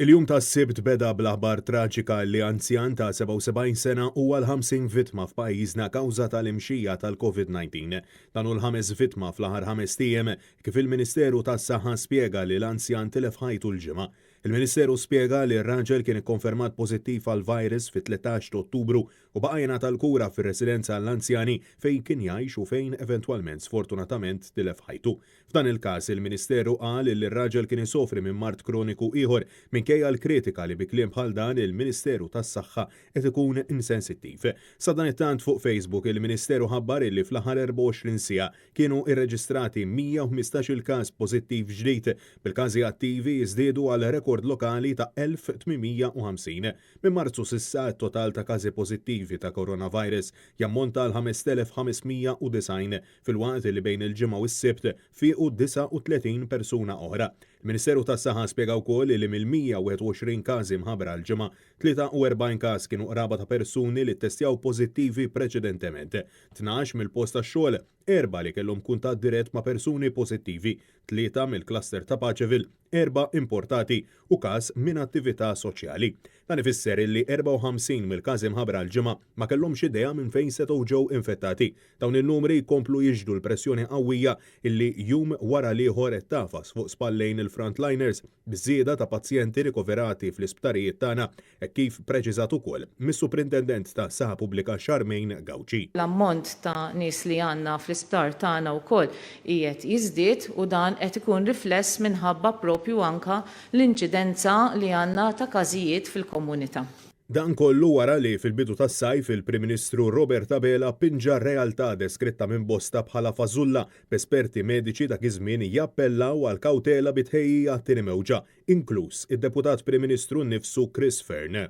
Il-jum ta' s-sibt beda bl-aħbar traġika li anzjan ta' 77 sena huwa l-50 vittma f'pajjiżna kawża tal-imxija tal-COVID-19. Dan hu l-5 vittma fl-aħħar 5 ijiem kif il-Ministeru tas-Saħħa spjega li l-anzjan tilef ħajtu l-ġimgħa. Il-Ministeru spjega li r-raġel kien ikkonfermat pożittiv għal virus fit-13 Ottubru u baqajna tal-kura fir-residenza għall-anzjani fejn kien jgħix u fejn eventwalment sfortunatament tilef ħajtu. F'dan il-każ il-Ministeru qal li r-raġel kien isofri minn mart kroniku ieħor minkejja l-kritika li bi kliem bħal dan il-Ministeru tas-Saħħa qed ikun insensittiv. Sa dan it-tant fuq Facebook il-Ministeru ħabbar li fl-aħħar 24 siegħa kienu irreġistrati 115 il-każ pożittiv ġdid, bil-każi attivi jiżdiedu għal rekord lokali ta' 1850. Minn Marzu s'issa t-total ta' każi pożittivi ta' coronavirus jammonta l 5590 fil-waqt li bejn il-ġimgħa u s-sibt fiequ 39 persuna oħra. Il-Ministeru tas-Saħħa spjega wkoll li mill-121 każi mħabbra l-ġimgħa 43 każ kienu qraba ta' persuni li ttestjaw pożittivi preċedentement, 12 mill-post tax-xogħol, 4 li kellhom kuntatt dirett ma' persuni pożittivi, 3 mill-cluster ta' Paċeville, 4 importati u każ minn attività soċjali. Dan ifisser li 54 mill-każi mħabbra l-ġimgħa ma kellhomx idea minn fejn setgħu ġew infettati. Dawn in-numri jkomplu jiġdu l-pressjoni qawwija illi jum wara ieħor qed tafas fuq spallejn il-frontliners b'żieda ta' pazjenti rikoverati fl-isptarijiet tagħna hekk kif preċiżat ukoll mis-Superintendent ta' Saħħa Pubblika Charmaine Gawci. L-ammont ta' nies li għandna fl-isptar tagħna wkoll qiegħed jiżdied u dan qed ikun rifless minħabba propju anke l-inċidenza li għandna ta' każijiet fil-komunità. Dan kollu wara li fil-bidu tas-sajf il-Prim Ministru Robert Abela pinġa r-realtà deskritta minn bosta bħala fażulla b'esperti mediċi dak iż-żmien jappellaw għal kawtela bitħejjija tieni mewġa, inkluż id-Deputat Prim Ministru nnifsu Chris Fern.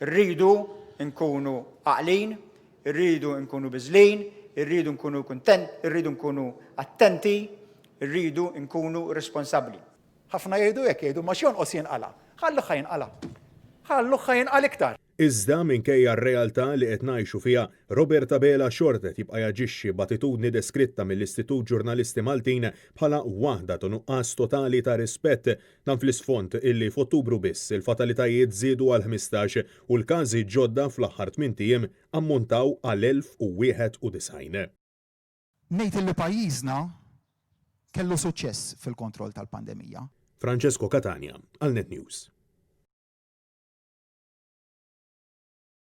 Rridu nkunu għaqlin, irridu nkunu biżlin, irridu nkunu kuntent, irridu nkunu attenti, irridu nkunu responsabbli. Ħafna jgħidu hekk jgħidu ma x'jonqos jinqala. Ħallu jinqala. Ħallu jinqal iktar. Iżda minkejja r-realtà li qed ngħixu fiha, Robert Abela xorta tibqa' jaġixxi b'attitudni deskritta mill-Istitut Ġurnalisti Maltin bħala waħda ta' nuqqas totali ta' rispett dan fl-isfond illi f'Ottubru biss il-fatalitajiet żiedu għal 15 u l-każi ġodda fl-aħħar 8 ijiem ammontaw għal 1091. Ngħid li pajjiżna kellu suċċess fil-kontroll tal-pandemija. Francesco Catania, għal Net News.